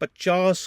50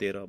13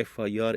FIR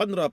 15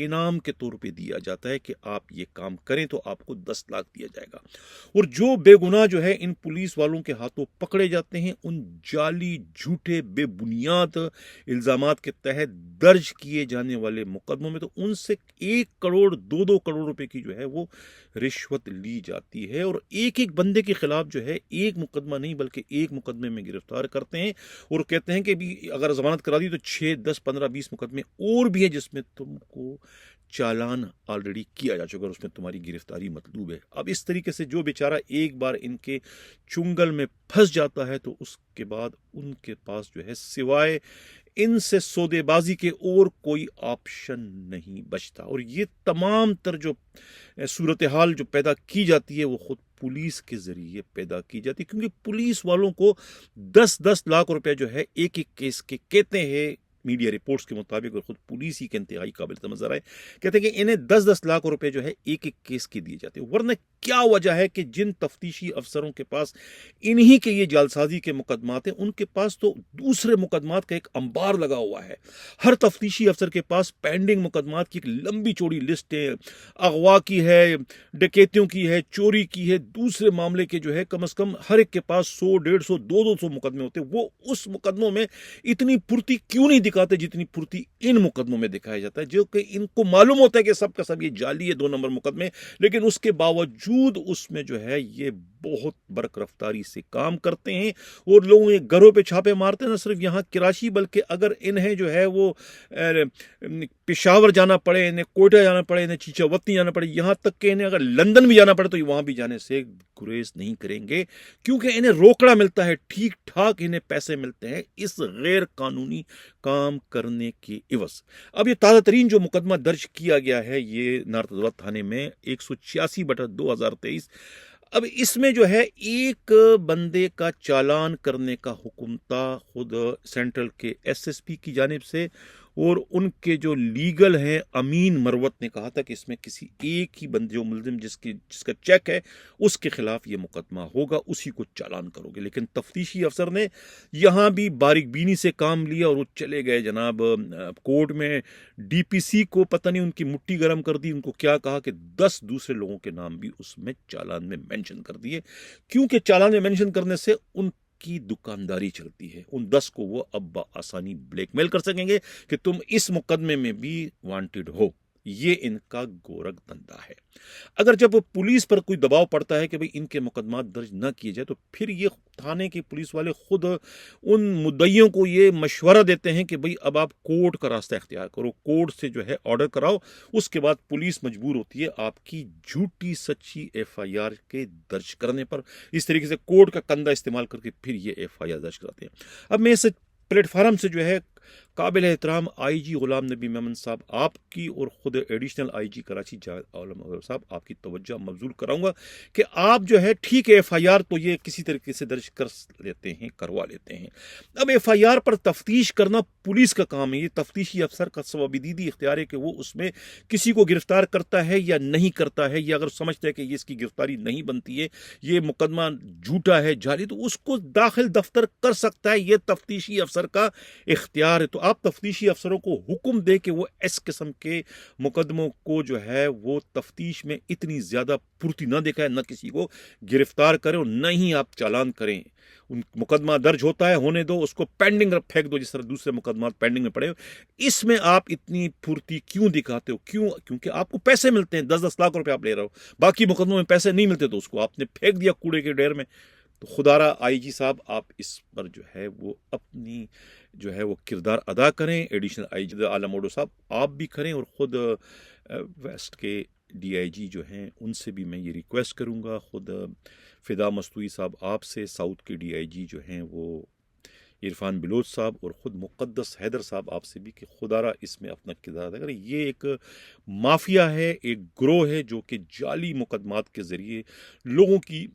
انعام کے طور پہ دیا جاتا ہے کہ آپ یہ کام کریں تو آپ کو 10 لاکھ دیا جائے گا، اور جو بے گناہ جو ہے ان پولیس والوں کے ہاتھوں پکڑے جاتے ہیں، ان جعلی جھوٹے بے بنیاد الزامات کے تحت درج کیے جانے والے مقدموں میں، تو ان سے 1 کروڑ 2 کروڑ روپے کی جو ہے وہ رشوت لی جاتی ہے، اور ایک ایک بندے کے خلاف جو ہے ایک مقدمہ نہیں بلکہ ایک مقدمے میں گرفتار کرتے ہیں، اور کہتے ہیں کہ بھی اگر ضمانت کرا دی تو 6 10 15 20 مقدمے اور بھی ہیں جس میں تم کو چالان آلریڈی کیا جا چکا اور اس میں تمہاری گرفتاری مطلوب ہے۔ اب اس طریقے سے جو بیچارہ ایک بار ان کے چنگل میں پھنس جاتا ہے تو اس کے بعد ان کے پاس جو ہے سوائے ان سے سودے بازی کے اور کوئی آپشن نہیں بچتا، اور یہ تمام تر جو صورتحال جو پیدا کی جاتی ہے وہ خود پولیس کے ذریعے پیدا کی جاتی ہے، کیونکہ پولیس والوں کو 10 لاکھ روپے جو ہے ایک ایک کیس کے کہتے ہیں میڈیا رپورٹس کے مطابق، اور خود پولیس ہی کے انتہائی قابل سمجھ ہے، کہتے ہیں کہ انہیں 10 لاکھ روپے جو ہے ایک ایک کیس کے دیے جاتے ہیں، ورنہ کیا وجہ ہے کہ جن تفتیشی افسروں کے پاس انہی کے یہ جعلسازی کے مقدمات ہیں، ان کے پاس تو دوسرے مقدمات کا ایک انبار لگا ہوا ہے، ہر تفتیشی افسر کے پاس پینڈنگ مقدمات کی ایک لمبی چوڑی لسٹ ہے، اغوا کی ہے، ڈکیتیوں کی ہے، چوری کی ہے، دوسرے معاملے کے جو ہے کم از کم ہر ایک کے پاس 100 150 200 مقدمے ہوتے ہیں، وہ اس مقدموں میں اتنی پھرتی کیوں نہیں دکھاتے جتنی پھرتی ان مقدموں میں دکھایا جاتا ہے، جو کہ ان کو معلوم ہوتا ہے کہ سب کا سب یہ جعلی ہے 2 نمبر مقدمے، لیکن اس کے باوجود اس میں جو ہے یہ بہت برق رفتاری سے کام کرتے ہیں، اور لوگوں کے گھروں پہ چھاپے مارتے ہیں، نہ صرف یہاں کراچی بلکہ اگر انہیں جو ہے وہ پشاور جانا پڑے، انہیں کوئٹہ جانا پڑے، انہیں چیچاوتی جانا پڑے، یہاں تک کہ انہیں اگر لندن بھی جانا پڑے تو وہاں بھی جانے سے گریز نہیں کریں گے، کیونکہ انہیں روکڑا ملتا ہے، ٹھیک ٹھاک انہیں پیسے ملتے ہیں اس غیر قانونی کام کرنے کے عوض۔ اب یہ تازہ ترین جو مقدمہ درج کیا گیا ہے یہ نارتھ دولت تھانے میں 186/2023، اب اس میں جو ہے ایک بندے کا چالان کرنے کا حکم تھا خود سینٹرل کے SSP کی جانب سے، اور ان کے جو لیگل ہیں امین مروت نے کہا تھا کہ اس میں کسی ایک ہی بندے جو ملزم جس کا چیک ہے اس کے خلاف یہ مقدمہ ہوگا، اسی کو چالان کرو گے، لیکن تفتیشی افسر نے یہاں بھی باریک بینی سے کام لیا اور وہ چلے گئے جناب کورٹ میں، DPC کو پتہ نہیں ان کی مٹھی گرم کر دی، ان کو کیا کہا کہ 10 دوسرے لوگوں کے نام بھی اس میں چالان میں مینشن کر دیے، کیونکہ چالان میں مینشن کرنے سے ان کی دکانداری چلتی ہے، ان 10 کو وہ اب بآسانی بلیک میل کر سکیں گے کہ تم اس مقدمے میں بھی وانٹڈ ہو، یہ ان کا گورکھ دھندا ہے۔ اگر جب پولیس پر کوئی دباؤ پڑتا ہے کہ بھئی ان کے مقدمات درج نہ کیے جائے تو پھر یہ تھانے کے پولیس والے خود ان مدعیوں کو یہ مشورہ دیتے ہیں کہ بھئی اب آپ کورٹ کا راستہ اختیار کرو، کورٹ سے جو ہے آرڈر کراؤ، اس کے بعد پولیس مجبور ہوتی ہے آپ کی جھوٹی سچی FIR کے درج کرنے پر، اس طریقے سے کورٹ کا کندھا استعمال کر کے پھر یہ FIR درج کراتے ہیں۔ اب میں اس پلیٹ فارم سے جو ہے قابل احترام IG غلام نبی میمن صاحب آپ کی اور خود ایڈیشنل IG کراچی جاوید عالم صاحب آپ کی توجہ مبذول کراؤں گا کہ آپ جو ہے ٹھیک ہے FIR تو یہ کسی طریقے سے درج کر لیتے ہیں، کروا لیتے ہیں، اب FIR پر تفتیش کرنا پولیس کا کام ہے، یہ تفتیشی افسر کا ثوابدیدی اختیار ہے کہ وہ اس میں کسی کو گرفتار کرتا ہے یا نہیں کرتا ہے، یا اگر سمجھتا ہے کہ یہ اس کی گرفتاری نہیں بنتی ہے، یہ مقدمہ جھوٹا ہے، جعلی، تو اس کو داخل دفتر کر سکتا ہے، یہ تفتیشی افسر کا اختیار ہے۔ تو آپ تفتیشی افسروں کو حکم دے کہ وہ اس قسم کے مقدموں کو جو ہے وہ تفتیش میں اتنی زیادہ پھرتی نہ دکھائے، نہ کسی کو گرفتار کریں اور نہ ہی آپ چالان کریں، ان مقدمہ درج ہوتا ہے ہونے دو، اس کو پینڈنگ پھینک دو جس طرح دوسرے مقدمات پینڈنگ میں پڑے ہو، اس میں آپ اتنی پھرتی کیوں دکھاتے ہو؟ کیونکہ آپ کو پیسے ملتے ہیں، 10 لاکھ روپے آپ لے رہے ہو، باقی مقدموں میں پیسے نہیں ملتے تو اس کو آپ نے پھینک دیا کوڑے کے ڈھیر میں۔ تو خدارہ IG صاحب آپ اس پر جو ہے وہ اپنی جو ہے وہ کردار ادا کریں، ایڈیشنل IG عالم اوڈو صاحب آپ بھی کریں، اور خود ویسٹ کے DIG جو ہیں ان سے بھی میں یہ ریکویسٹ کروں گا، خود فدا مستوی صاحب آپ سے، ساؤتھ کے DIG جو ہیں وہ عرفان بلوچ صاحب، اور خود مقدس حیدر صاحب آپ سے بھی کہ خدارہ اس میں اپنا کردار ادا کریں۔ یہ ایک مافیا ہے، ایک گروہ ہے جو کہ جعلی مقدمات کے ذریعے لوگوں کی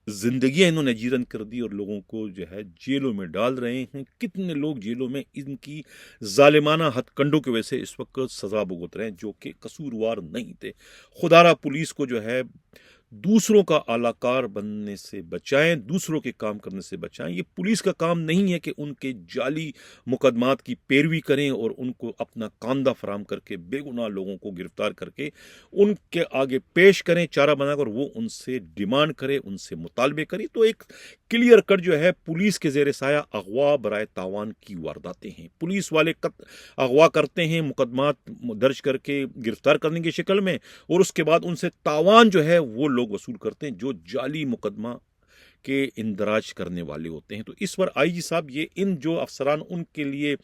زندگیاں انہوں نے جیرن کر دی اور لوگوں کو جو ہے جیلوں میں ڈال رہے ہیں۔ کتنے لوگ جیلوں میں ان کی ظالمانہ ہتھ کنڈوں کی وجہ سے اس وقت سزا بھگت رہے ہیں جو کہ قصوروار نہیں تھے۔ خدارہ پولیس کو جو ہے دوسروں کا اعلیٰ بننے سے بچائیں، دوسروں کے کام کرنے سے بچائیں۔ یہ پولیس کا کام نہیں ہے کہ ان کے جعلی مقدمات کی پیروی کریں اور ان کو اپنا کاندھا فراہم کر کے بے گناہ لوگوں کو گرفتار کر کے ان کے آگے پیش کریں چارہ بنا کر، وہ ان سے ڈیمانڈ کرے، ان سے مطالبے کریں۔ تو ایک کلیئر کٹ جو ہے پولیس کے زیر سایہ اغوا برائے تاوان کی وارداتیں ہیں۔ پولیس والے اغوا کرتے ہیں مقدمات درج کر کے گرفتار کرنے کی شکل میں، اور اس کے بعد ان سے تاوان جو ہے وہ لوگ وصول کرتے ہیں جو جعلی مقدمہ کے اندراج کرنے والے ہوتے ہیں۔ تو اس پر آئی جی صاحب یہ ان جو افسران ان کے لیے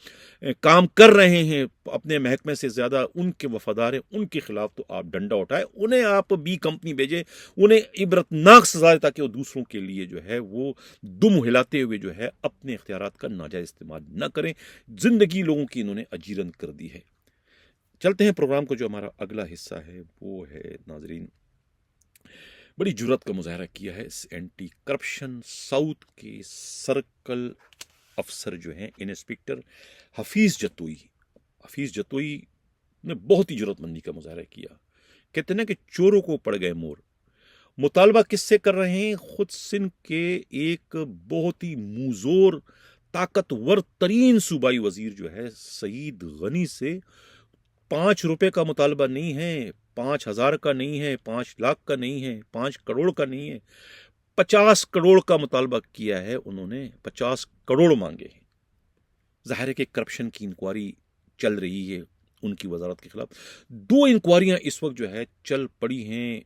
کام کر رہے ہیں اپنے محکمے سے زیادہ ان کے وفادار ہیں، ان کے خلاف تو آپ ڈنڈا اٹھائیں، انہیں آپ بی کمپنی بھیجیں، انہیں عبرتناک سزا دیں تاکہ وہ دوسروں کے لیے جو ہے وہ دم ہلاتے ہوئے جو ہے اپنے اختیارات کا ناجائز استعمال نہ کریں۔ زندگی لوگوں کی انہوں نے اجیرن کر دی ہے۔ چلتے ہیں پروگرام کو، جو ہمارا اگلا حصہ ہے وہ ہے ناظرین، بڑی جرات کا مظاہرہ کیا ہے اس اینٹی کرپشن ساؤتھ کے سرکل افسر جو ہیں انسپکٹر حفیظ جتوئی نے بہت ہی جرات مندی کا مظاہرہ کیا۔ کہتے ہیں کہ چوروں کو پڑ گئے مور۔ مطالبہ کس سے کر رہے ہیں؟ خود سندھ کے ایک بہت ہی موزور طاقتور ترین صوبائی وزیر جو ہے سعید غنی سے 5 روپے کا مطالبہ نہیں ہے، 5,000 کا نہیں ہے، 5 لاکھ کا نہیں ہے، 5 کروڑ کا نہیں ہے، 50 کروڑ کا مطالبہ کیا ہے۔ انہوں نے 50 کروڑ مانگے ہیں۔ ظاہر ہے کہ کرپشن کی انکوائری چل رہی ہے ان کی وزارت کے خلاف۔ 2 انکوائریاں اس وقت جو ہے چل پڑی ہیں۔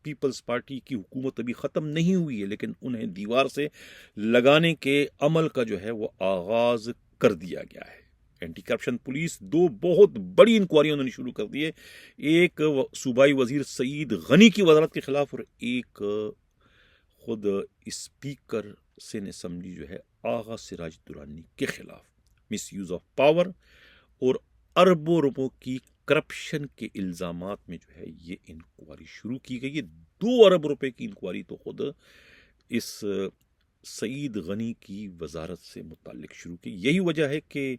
پیپلز پارٹی کی حکومت ابھی ختم نہیں ہوئی ہے، لیکن انہیں دیوار سے لگانے کے عمل کا جو ہے وہ آغاز کر دیا گیا ہے۔ اینٹی کرپشن پولیس 2 بہت بڑی انکوائری انہوں نے شروع کر دی ہے، ایک صوبائی وزیر سعید غنی کی وزارت کے خلاف اور ایک خود اسپیکر سندھ اسمبلی جو ہے آغا سراج درانی کے خلاف مس یوز آف پاور اور اربوں روپوں کی کرپشن کے الزامات میں جو ہے یہ انکوائری شروع کی گئی ہے۔ 2 ارب روپے کی انکوائری تو خود اس سعید غنی کی وزارت سے متعلق شروع کی۔ یہی وجہ ہے کہ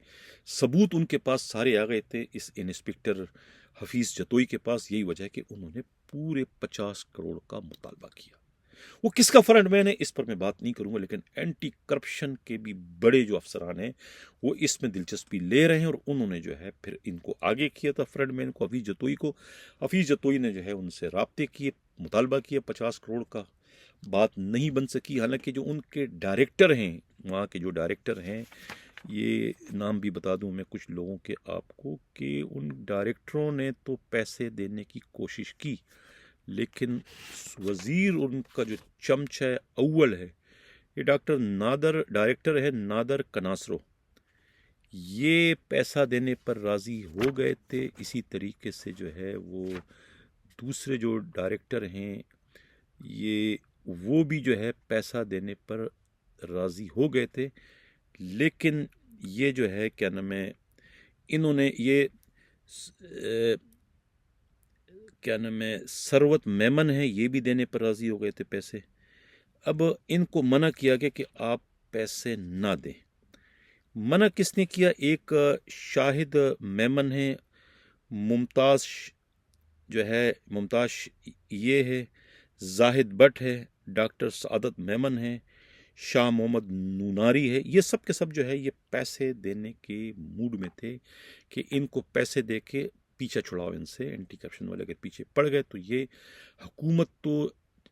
ثبوت ان کے پاس سارے آ گئے تھے اس انسپکٹر حفیظ جتوئی کے پاس۔ یہی وجہ ہے کہ انہوں نے پورے 50 کروڑ کا مطالبہ کیا۔ وہ کس کا فرنٹ مین ہے اس پر میں بات نہیں کروں گا، لیکن اینٹی کرپشن کے بھی بڑے جو افسران ہیں وہ اس میں دلچسپی لے رہے ہیں، اور انہوں نے جو ہے پھر ان کو آگے کیا تھا فرنٹ مین کو، حفیظ جتوئی کو۔ حفیظ جتوئی نے جو ہے ان سے رابطے کیے، مطالبہ کیا 50 کروڑ کا، بات نہیں بن سکی۔ حالانکہ جو ان کے ڈائریکٹر ہیں، وہاں کے جو ڈائریکٹر ہیں، یہ نام بھی بتا دوں میں کچھ لوگوں کے آپ کو، کہ ان ڈائریکٹروں نے تو پیسے دینے کی کوشش کی، لیکن وزیر ان کا جو چمچ ہے اول ہے، یہ ڈائریکٹر ہے نادر کناسرو، یہ پیسہ دینے پر راضی ہو گئے تھے۔ اسی طریقے سے جو ہے وہ دوسرے جو ڈائریکٹر ہیں وہ بھی جو ہے پیسہ دینے پر راضی ہو گئے تھے، لیکن یہ جو ہے کیا نام ہے، انہوں نے یہ ثروت میمن ہے، یہ بھی دینے پر راضی ہو گئے تھے پیسے۔ اب ان کو منع کیا گیا کہ آپ پیسے نہ دیں۔ منع کس نے کیا؟ ایک شاہد میمن ہے، ممتاز یہ ہے، زاہد بٹ ہے، ڈاکٹر سعادت میمن ہے، شاہ محمد نوناری ہے، یہ سب کے سب جو ہے یہ پیسے دینے کے موڈ میں تھے کہ ان کو پیسے دے کے پیچھا چھڑاؤ ان سے۔ اینٹی کرپشن والے اگر پیچھے پڑ گئے تو یہ حکومت تو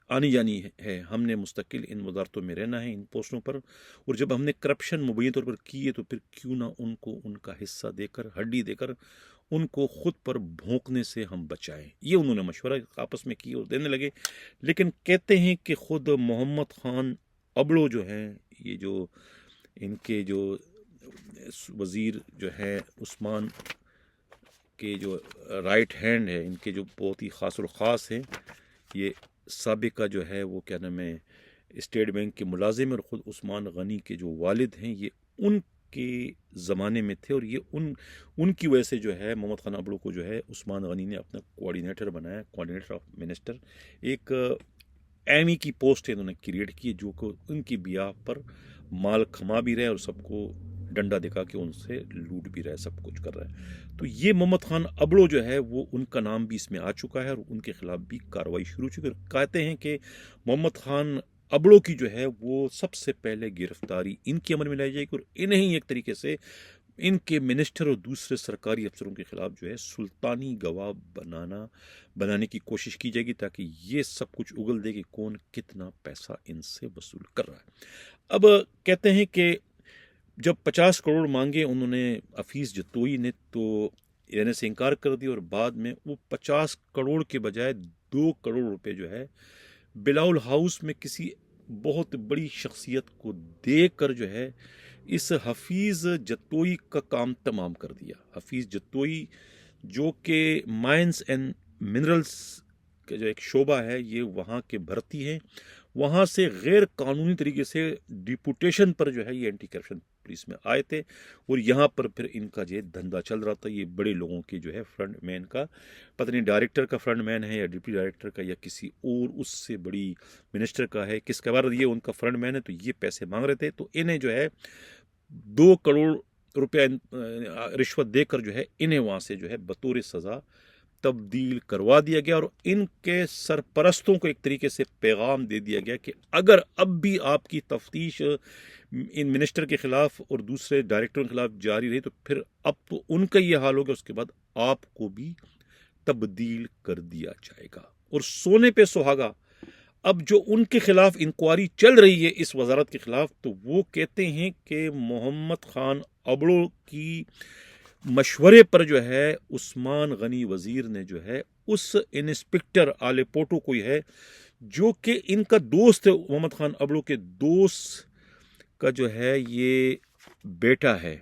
آنی جانی ہے، ہم نے مستقل ان وزارتوں میں رہنا ہے، ان پوسٹوں پر، اور جب ہم نے کرپشن مبین طور پر کی ہے تو پھر کیوں نہ ان کو ان کا حصہ دے کر، ہڈی دے کر ان کو خود پر بھونکنے سے ہم بچائیں۔ یہ انہوں نے مشورہ آپس میں کی اور دینے لگے۔ لیکن کہتے ہیں کہ خود محمد خان ابڑو جو ہیں، یہ جو ان کے جو وزیر جو ہیں عثمان کے جو رائٹ ہینڈ ہے، ان کے جو بہت ہی خاص الخاص ہیں، یہ سابقہ جو ہے وہ کیا نام ہے اسٹیٹ بینک کے ملازم، اور خود عثمان غنی کے جو والد ہیں یہ ان کے زمانے میں تھے، اور یہ ان کی وجہ سے جو ہے محمد خان ابڑو کو جو ہے عثمان غنی نے اپنا کوآرڈینیٹر بنایا، کوآرڈینیٹر آف منسٹر، ایک ایم ای کی پوسٹ انہوں نے کریٹ کی جو کہ ان کی بیاہ پر مال کھما بھی رہے اور سب کو ڈنڈا دکھا کے ان سے لوٹ بھی رہا ہے، سب کچھ کر رہا ہے۔ تو یہ محمد خان ابڑو جو ہے وہ ان کا نام بھی اس میں آ چکا ہے اور ان کے خلاف بھی کارروائی شروع ہو چکی ہے۔ کہتے ہیں کہ محمد خان ابڑو کی جو ہے وہ سب سے پہلے گرفتاری ان کے عمل میں لائی جائے گی اور انہیں ہی ایک طریقے سے ان کے منسٹر اور دوسرے سرکاری افسروں کے خلاف جو ہے سلطانی گواہ بنانے کی کوشش کی جائے گی تاکہ یہ سب کچھ اگل دے کہ کون کتنا پیسہ ان سے وصول کر رہا ہے۔ اب کہتے ہیں کہ جب 50 کروڑ مانگے انہوں نے حفیظ جتوئی نے تو لینے سے انکار کر دیا اور بعد میں وہ 50 کروڑ کے بجائے 2 کروڑ روپے جو ہے بلاول ہاؤس میں کسی بہت بڑی شخصیت کو دے کر جو ہے اس حفیظ جتوئی کا کام تمام کر دیا۔ حفیظ جتوئی جو کہ مائنز اینڈ منرلز کا جو ایک شعبہ ہے، یہ وہاں کے بھرتی ہیں، وہاں سے غیر قانونی طریقے سے ڈیپوٹیشن پر جو ہے یہ اینٹی کرپشن پولیس میں آئے تھے اور یہاں پر پھر ان کا جو دھندا چل رہا تھا۔ یہ بڑے لوگوں کے جو ہے فرنٹ مین کا، پتہ نہیں ڈائریکٹر کا فرنٹ مین ہے یا ڈپٹی ڈائریکٹر کا یا کسی اور اس سے بڑی منسٹر کا ہے، کس کا بار یہ ان کا فرنٹ مین ہے، تو یہ پیسے مانگ رہے تھے۔ تو انہیں جو ہے 2 کروڑ روپے رشوت دے کر جو ہے انہیں وہاں سے جو ہے بطور سزا تبدیل کروا دیا گیا اور ان کے سرپرستوں کو ایک طریقے سے پیغام دے دیا گیا کہ اگر اب بھی آپ کی تفتیش ان منسٹر کے خلاف اور دوسرے ڈائریکٹروں کے خلاف جاری رہی تو پھر اب تو ان کا یہ حال ہوگا، اس کے بعد آپ کو بھی تبدیل کر دیا جائے گا۔ اور سونے پہ سہاگا، اب جو ان کے خلاف انکوائری چل رہی ہے اس وزارت کے خلاف، تو وہ کہتے ہیں کہ محمد خان ابڑو کی مشورے پر جو ہے عثمان غنی وزیر نے جو ہے اس انسپکٹر آلے پوٹو کوئی ہے جو کہ ان کا دوست ہے، محمد خان ابڑو کے دوست کا جو ہے یہ بیٹا ہے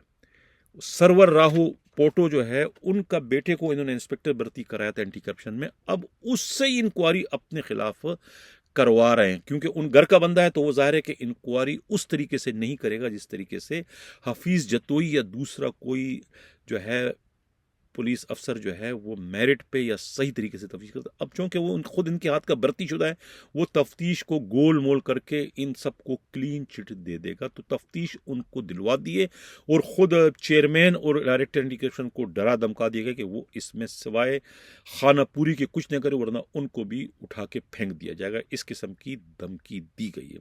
سرور راہو پوٹو جو ہے، ان کا بیٹے کو انہوں نے انسپکٹر بھرتی کرایا تھا اینٹی کرپشن میں، اب اس سے ہی انکوائری اپنے خلاف کروا رہے ہیں کیونکہ ان گھر کا بندہ ہے تو وہ ظاہر ہے کہ انکوائری اس طریقے سے نہیں کرے گا جس طریقے سے حفیظ جتوئی یا دوسرا کوئی جو ہے پولیس افسر جو ہے وہ میرٹ پہ یا صحیح طریقے سے تفتیش کرتا۔ اب چونکہ وہ خود ان کے ہاتھ کا بھرتی شدہ ہے، وہ تفتیش کو گول مول کر کے ان سب کو کلین چٹ دے دے گا، تو تفتیش ان کو دلوا دیے اور خود چیئرمین اور ڈائریکٹر اینٹی کرپشن کو ڈرا دھمکا دیا گیا کہ وہ اس میں سوائے خانہ پوری کے کچھ نہ کرے ورنہ ان کو بھی اٹھا کے پھینک دیا جائے گا، اس قسم کی دھمکی دی گئی ہے۔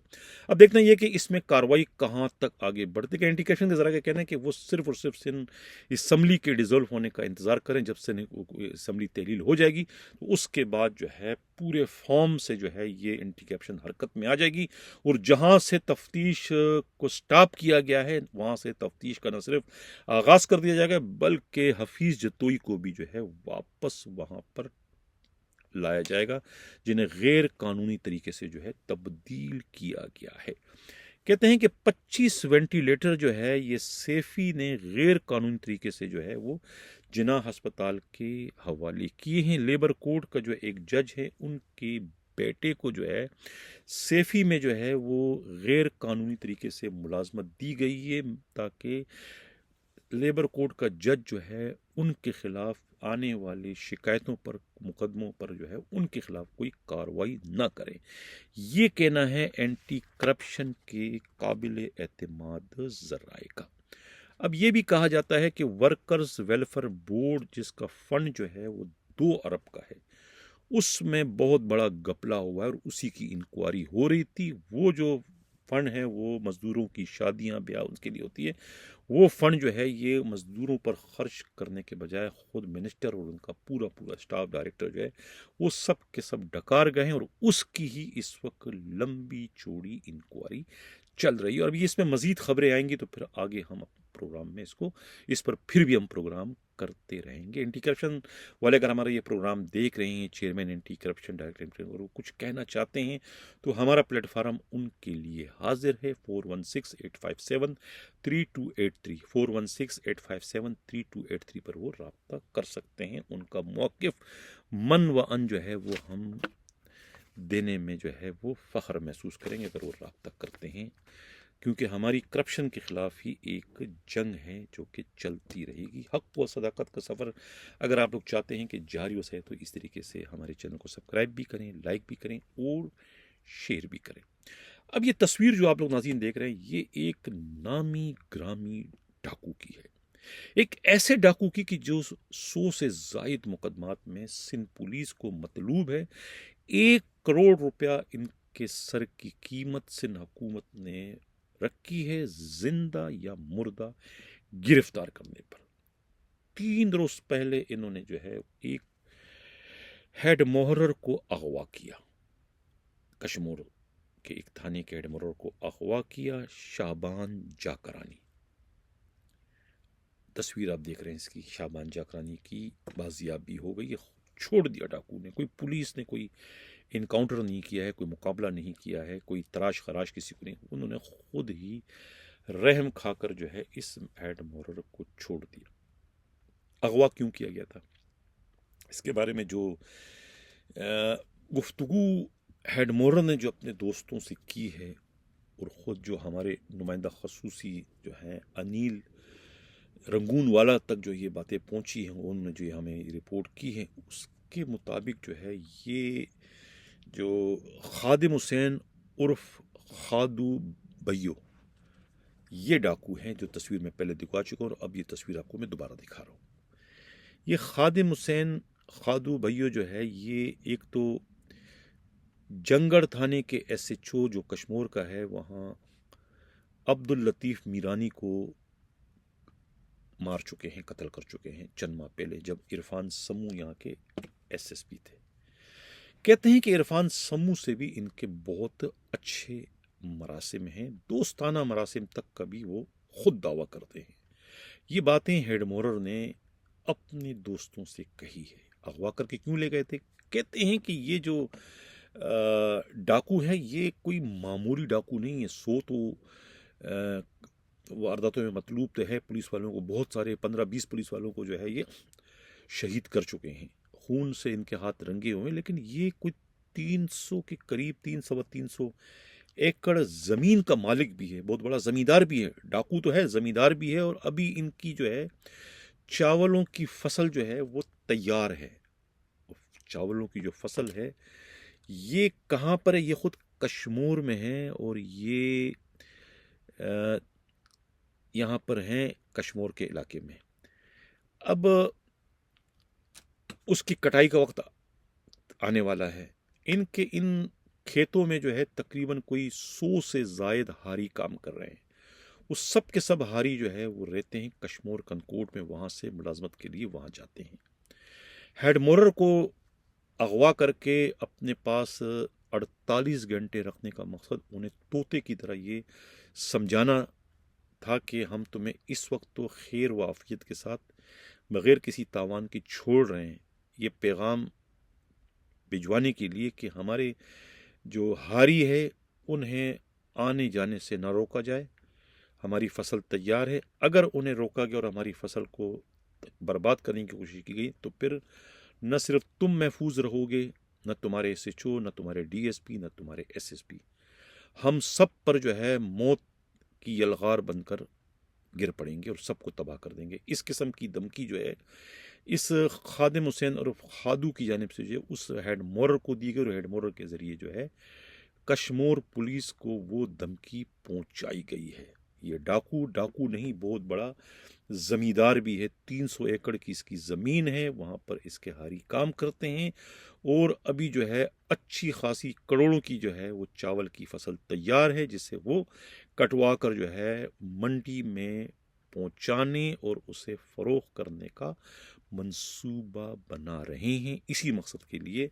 اب دیکھنا یہ کہ اس میں کاروائی کہاں تک آگے بڑھتی ہے۔ اینٹی کرپشن کا ذرا کیا کہنا ہے کہ وہ صرف اور صرف اسمبلی کے ڈیزولو ہونے کا انتظار کریں، جب سے اسمبلی تحلیل ہو جائے گی تو اس کے بعد جو ہے پورے فارم سے جو ہے یہ اینٹی کرپشن حرکت میں آ جائے گی اور جہاں سے تفتیش کو سٹاپ کیا گیا ہے وہاں سے تفتیش کا نہ صرف آغاز کر دیا جائے گا بلکہ حفیظ جتوئی کو بھی جو ہے واپس وہاں پر لایا جائے گا جنہیں غیر قانونی طریقے سے جو ہے تبدیل کیا گیا ہے۔ کہتے ہیں کہ 25 وینٹیلیٹر جو ہے یہ سیفی نے غیر قانونی طریقے سے جو ہے وہ جناح ہسپتال کے حوالے کیے ہیں۔ لیبر کورٹ کا جو ایک جج ہے ان کے بیٹے کو جو ہے سیفی میں جو ہے وہ غیر قانونی طریقے سے ملازمت دی گئی ہے تاکہ لیبر کورٹ کا جج جو ہے ان کے خلاف آنے والی شکایتوں پر، مقدموں پر جو ہے ان کے خلاف کوئی کارروائی نہ کرے۔ یہ کہنا ہے اینٹی کرپشن کے قابل اعتماد ذرائع کا۔ اب یہ بھی کہا جاتا ہے کہ ورکرز ویلفیئر بورڈ جس کا فنڈ جو ہے وہ 2 ارب کا ہے، اس میں بہت بڑا گپلا ہوا ہے اور اسی کی انکوائری ہو رہی تھی۔ وہ جو فنڈ ہے وہ مزدوروں کی شادیاں بیاہ اس کے لیے ہوتی ہے، وہ فنڈ جو ہے یہ مزدوروں پر خرچ کرنے کے بجائے خود منسٹر اور ان کا پورا اسٹاف ڈائریکٹر جو ہے وہ سب کے سب ڈکار گئے ہیں اور اس کی ہی اس وقت لمبی چوڑی انکوائری چل رہی ہے۔ اور ابھی اس میں مزید خبریں آئیں گی تو پھر آگے ہم پروگرام میں اس پر پھر بھی ہم پروگرام کرتے رہیں گے۔ اینٹی کرپشن والے اگر ہمارا یہ پروگرام دیکھ رہے ہیں، چیئرمین اینٹی کرپشن ڈائریکٹر اور وہ کچھ کہنا چاہتے ہیں تو ہمارا پلیٹ فارم ان کے لیے حاضر ہے۔ 4168573283 4168573283 پر وہ رابطہ کر سکتے ہیں۔ ان کا موقف من و ان جو ہے وہ ہم دینے میں جو ہے وہ فخر محسوس کریں گے اگر وہ رابطہ کرتے ہیں، کیونکہ ہماری کرپشن کے خلاف ہی ایک جنگ ہے جو کہ چلتی رہے گی۔ حق و صداقت کا سفر اگر آپ لوگ چاہتے ہیں کہ جاری ہو سکے تو اس طریقے سے ہمارے چینل کو سبسکرائب بھی کریں، لائک بھی کریں اور شیئر بھی کریں۔ اب یہ تصویر جو آپ لوگ ناظرین دیکھ رہے ہیں یہ ایک نامی گرامی ڈاکو کی ہے، ایک ایسے ڈاکو کی کہ جو 100 سے زائد مقدمات میں سندھ پولیس کو مطلوب ہے۔ 1 کروڑ روپیہ ان کے سر کی قیمت سندھ حکومت نے رکھی ہے زندہ یا مردہ گرفتار کرنے پر۔ 3 روز پہلے انہوں نے جو ہے ایک ہیڈ محرر کو اغوا کیا، کشمور کے ایک تھانے کے ہیڈ محرر کو اغوا کیا، شعبان جاکرانی۔ تصویر آپ دیکھ رہے ہیں اس کی، شعبان جاکرانی کی بازیابی ہو گئی، چھوڑ دیا ڈاکو نے۔ کوئی پولیس نے کوئی انکاؤنٹر نہیں کیا ہے، کوئی مقابلہ نہیں کیا ہے، کوئی تراش خراش کسی کو نہیں، انہوں نے خود ہی رحم کھا کر جو ہے اس ہیڈ محرر کو چھوڑ دیا۔ اغوا کیوں کیا گیا تھا، اس کے بارے میں جو گفتگو ہیڈ محرر نے جو اپنے دوستوں سے کی ہے، اور خود جو ہمارے نمائندہ خصوصی جو ہیں انیل رنگون والا تک جو یہ باتیں پہنچی ہیں، انہوں نے جو ہمیں رپورٹ کی ہے، اس کے مطابق جو ہے یہ جو خادم حسین عرف خادو بھیو، یہ ڈاکو ہیں جو تصویر میں پہلے دکھا چکا ہوں، اور اب یہ تصویر آپ کو میں دوبارہ دکھا رہا ہوں۔ یہ خادم حسین خادو بھیو جو ہے، یہ ایک تو جنگڑ تھانے کے ایس ایچ او جو کشمور کا ہے، وہاں عبداللطیف میرانی کو مار چکے ہیں، قتل کر چکے ہیں چند ماہ پہلے، جب عرفان سمو یہاں کے ایس ایس پی تھے۔ کہتے ہیں کہ عرفان سمو سے بھی ان کے بہت اچھے مراسم ہیں، دوستانہ مراسم تک کا بھی وہ خود دعویٰ کرتے ہیں۔ یہ باتیں ہیڈ محرر نے اپنے دوستوں سے کہی ہے۔ اغوا کر کے کیوں لے گئے تھے؟ کہتے ہیں کہ یہ جو ڈاکو ہے، یہ کوئی معمولی ڈاکو نہیں ہے، 100 تو وارداتوں میں مطلوب تو ہے، پولیس والوں کو بہت سارے 15-20 پولیس والوں کو جو ہے یہ شہید کر چکے ہیں، خون سے ان کے ہاتھ رنگے ہوئے ہیں، لیکن یہ کوئی 300 کے قریب 300 ایکڑ زمین کا مالک بھی ہے، بہت بڑا زمیندار بھی ہے۔ ڈاکو تو ہے، زمیندار بھی ہے، اور ابھی ان کی جو ہے چاولوں کی فصل جو ہے وہ تیار ہے۔ چاولوں کی جو فصل ہے یہ کہاں پر ہے؟ یہ خود کشمور میں ہے، اور یہ یہاں پر ہیں کشمور کے علاقے میں۔ اب اس کی کٹائی کا وقت آنے والا ہے۔ ان کھیتوں میں جو ہے تقریباً کوئی 100 سے زائد ہاری کام کر رہے ہیں۔ وہ سب کے سب ہاری جو ہے وہ رہتے ہیں کشمور کنکوٹ میں، وہاں سے ملازمت کے لیے وہاں جاتے ہیں۔ ہیڈ محرر کو اغوا کر کے اپنے پاس 48 گھنٹے رکھنے کا مقصد انہیں طوطے کی طرح یہ سمجھانا تھا کہ ہم تمہیں اس وقت تو خیر و عافیت کے ساتھ بغیر کسی تاوان کے چھوڑ رہے ہیں، یہ پیغام بھجوانے کے لیے کہ ہمارے جو ہاری ہے انہیں آنے جانے سے نہ روکا جائے، ہماری فصل تیار ہے، اگر انہیں روکا گیا اور ہماری فصل کو برباد کرنے کی کوشش کی گئی تو پھر نہ صرف تم محفوظ رہو گے، نہ تمہارے ایس ایچ او، نہ تمہارے ڈی ایس پی، نہ تمہارے ایس ایس پی، ہم سب پر جو ہے موت کی یلغار بن کر گر پڑیں گے اور سب کو تباہ کر دیں گے۔ اس قسم کی دھمکی جو ہے اس خادم حسین اور خادو کی جانب سے جو ہے اس ہیڈ محرر کو دی گئی، اور ہیڈ محرر کے ذریعے جو ہے کشمور پولیس کو وہ دھمکی پہنچائی گئی ہے۔ یہ ڈاکو نہیں، بہت بڑا زمیندار بھی ہے، 300 ایکڑ کی اس کی زمین ہے، وہاں پر اس کے ہاری کام کرتے ہیں، اور ابھی جو ہے اچھی خاصی کروڑوں کی جو ہے وہ چاول کی فصل تیار ہے، جس سے وہ کٹوا کر جو ہے منڈی میں پہنچانے اور اسے فروخت کرنے کا منصوبہ بنا رہے ہیں۔ اسی مقصد کے لیے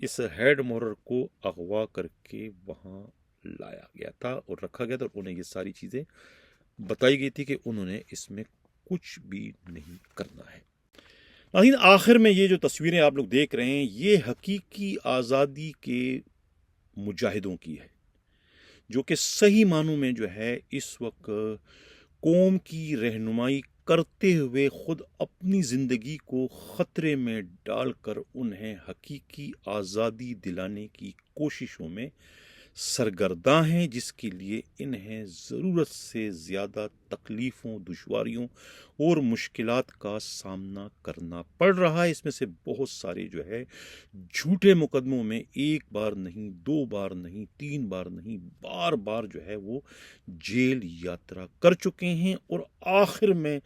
اس ہیڈ محرر کو اغوا کر کے وہاں لایا گیا تھا اور رکھا گیا تھا، اور انہیں یہ ساری چیزیں بتائی گئی تھی کہ انہوں نے اس میں کچھ بھی نہیں کرنا ہے۔ لیکن آخر میں یہ جو تصویریں آپ لوگ دیکھ رہے ہیں، یہ حقیقی آزادی کے مجاہدوں کی ہے، جو کہ صحیح معنوں میں جو ہے اس وقت قوم کی رہنمائی کرتے ہوئے خود اپنی زندگی کو خطرے میں ڈال کر انہیں حقیقی آزادی دلانے کی کوششوں میں سرگرداں ہیں، جس کے لیے انہیں ضرورت سے زیادہ تکلیفوں، دشواریوں اور مشکلات کا سامنا کرنا پڑ رہا ہے۔ اس میں سے بہت سارے جو ہے جھوٹے مقدموں میں ایک بار نہیں، دو بار نہیں، تین بار نہیں، بار بار جو ہے وہ جیل یاترا کر چکے ہیں، اور آخر میں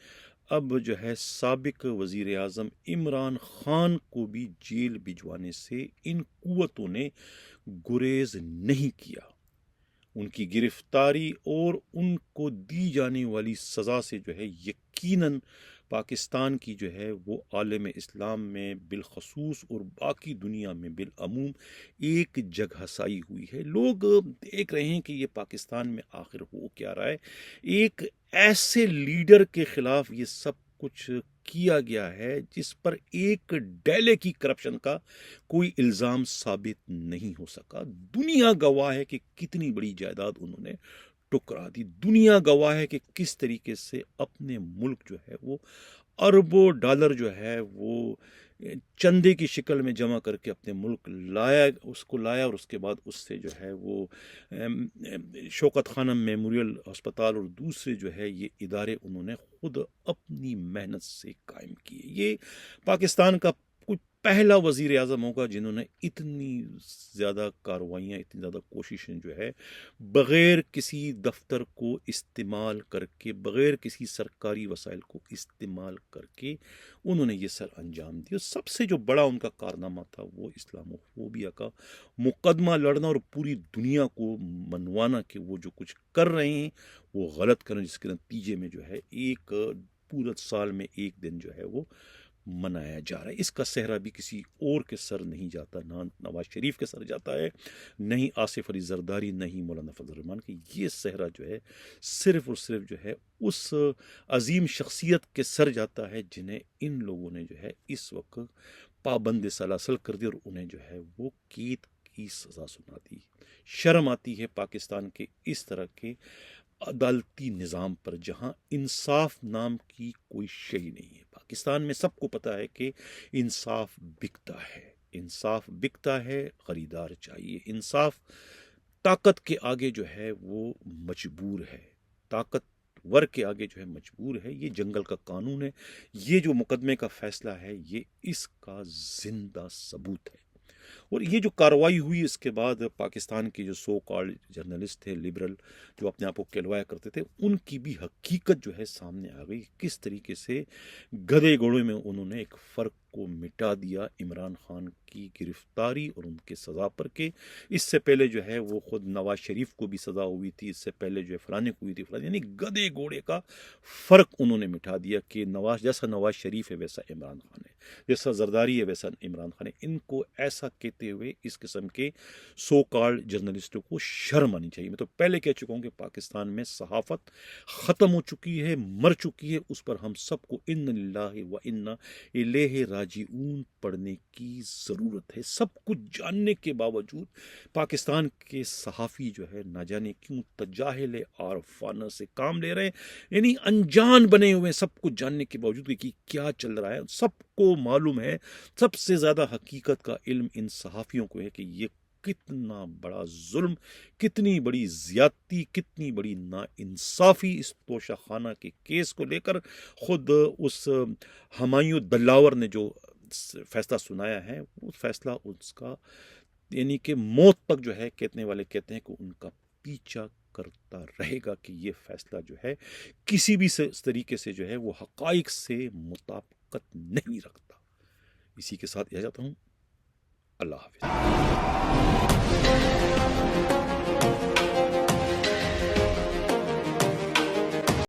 اب جو ہے سابق وزیر اعظم عمران خان کو بھی جیل بھجوانے سے ان قوتوں نے گریز نہیں کیا۔ ان کی گرفتاری اور ان کو دی جانے والی سزا سے جو ہے یقیناً پاکستان کی جو ہے وہ عالم اسلام میں بالخصوص اور باقی دنیا میں بالعموم ایک جگہ سائی ہوئی ہے۔ لوگ دیکھ رہے ہیں کہ یہ پاکستان میں آخر ہو کیا رہا ہے۔ ایک ایسے لیڈر کے خلاف یہ سب کچھ کیا گیا ہے جس پر ایک ڈیلے کی کرپشن کا کوئی الزام ثابت نہیں ہو سکا۔ دنیا گواہ ہے کہ کتنی بڑی جائیداد انہوں نے ٹکرا دی۔ دنیا گواہ ہے کہ کس طریقے سے اپنے ملک جو ہے وہ اربوں ڈالر جو ہے وہ چندے کی شکل میں جمع کر کے اپنے ملک لایا اور اس کے بعد اس سے جو ہے وہ شوکت خانم میموریل ہسپتال اور دوسرے جو ہے یہ ادارے انہوں نے خود اپنی محنت سے قائم کیے۔ یہ پاکستان کا پہلا وزیر اعظم ہوگا جنہوں نے اتنی زیادہ کارروائیاں، اتنی زیادہ کوششیں جو ہے بغیر کسی دفتر کو استعمال کر کے، بغیر کسی سرکاری وسائل کو استعمال کر کے انہوں نے یہ سر انجام دیا۔ سب سے جو بڑا ان کا کارنامہ تھا وہ اسلام فوبیا کا مقدمہ لڑنا اور پوری دنیا کو منوانا کہ وہ جو کچھ کر رہے ہیں وہ غلط کر رہے ہیں، جس کے نتیجے میں جو ہے ایک پورا سال میں ایک دن جو ہے وہ منایا جا رہا ہے۔ اس کا صحرا بھی کسی اور کے سر نہیں جاتا، نہ نواز شریف کے سر جاتا ہے، نہ ہی آصف علی زرداری، نہ ہی مولانا فضل الرحمان کی۔ یہ صحرا جو ہے صرف اور صرف جو ہے اس عظیم شخصیت کے سر جاتا ہے جنہیں ان لوگوں نے جو ہے اس وقت پابند سلاسل کر دی اور انہیں جو ہے وہ قید کی سزا سنا دی۔ شرم آتی ہے پاکستان کے اس طرح کے عدالتی نظام پر جہاں انصاف نام کی کوئی شے نہیں ہے۔ پاکستان میں سب کو پتہ ہے کہ انصاف بکتا ہے، انصاف بکتا ہے، خریدار چاہیے۔ انصاف طاقت کے آگے جو ہے وہ مجبور ہے، طاقتور کے آگے جو ہے مجبور ہے۔ یہ جنگل کا قانون ہے۔ یہ جو مقدمے کا فیصلہ ہے یہ اس کا زندہ ثبوت ہے۔ اور یہ جو کارروائی ہوئی اس کے بعد پاکستان کے جو سو کالڈ جرنلسٹ تھے، لبرل، جو اپنے آپ کو کہلوایا کرتے تھے، ان کی بھی حقیقت جو ہے سامنے آ گئی۔ کس طریقے سے گدھے گھوڑے میں انہوں نے ایک فرق کو مٹا دیا عمران خان کی گرفتاری اور ان کے سزا پر، کہ اس سے پہلے جو ہے وہ خود نواز شریف کو بھی سزا ہوئی تھی، اس سے پہلے جو ہے فلانے کو ہوئی تھی فلانے، یعنی گدھے گھوڑے کا فرق انہوں نے مٹا دیا کہ جیسا نواز شریف ہے ویسا عمران خان ہے، جیسا زرداری ہے ویسا عمران خان ہے۔ ان کو ایسا کہتے ہوئے اس قسم کے سو کالڈ جرنلسٹوں کو شرم آنی چاہیے۔ میں تو پہلے کہہ چکا ہوں کہ پاکستان میں صحافت ختم ہو چکی ہے، مر چکی ہے۔ اس پر ہم سب کو ان للہ و انا الیہ راجعون پڑھنے کی ضرورت ہے۔ سب کچھ جاننے کے باوجود پاکستان کے صحافی جو ہے نہ جانے کیوں تجاہل عارفانہ سے کام لے رہے ہیں، یعنی انجان بنے ہوئے سب کچھ جاننے کے باوجود کہ کیا چل رہا ہے۔ سب کو معلوم ہے، سب سے زیادہ حقیقت کا علم ان صحافیوں کو ہے کہ یہ کتنا بڑا ظلم، کتنی بڑی زیادتی، کتنی بڑی ناانصافی اس توشہ خانہ کے کیس کو لے کر خود اس ہمایوں دلاور نے جو فیصلہ سنایا ہے، وہ فیصلہ اس کا یعنی کہ موت تک جو ہے کہنے والے کہتے ہیں کہ ان کا پیچھا کرتا رہے گا کہ یہ فیصلہ جو ہے کسی بھی طریقے سے جو ہے وہ حقائق سے مطابقت نہیں رکھتا۔ اسی کے ساتھ اجازت ہوں، اللہ حافظ۔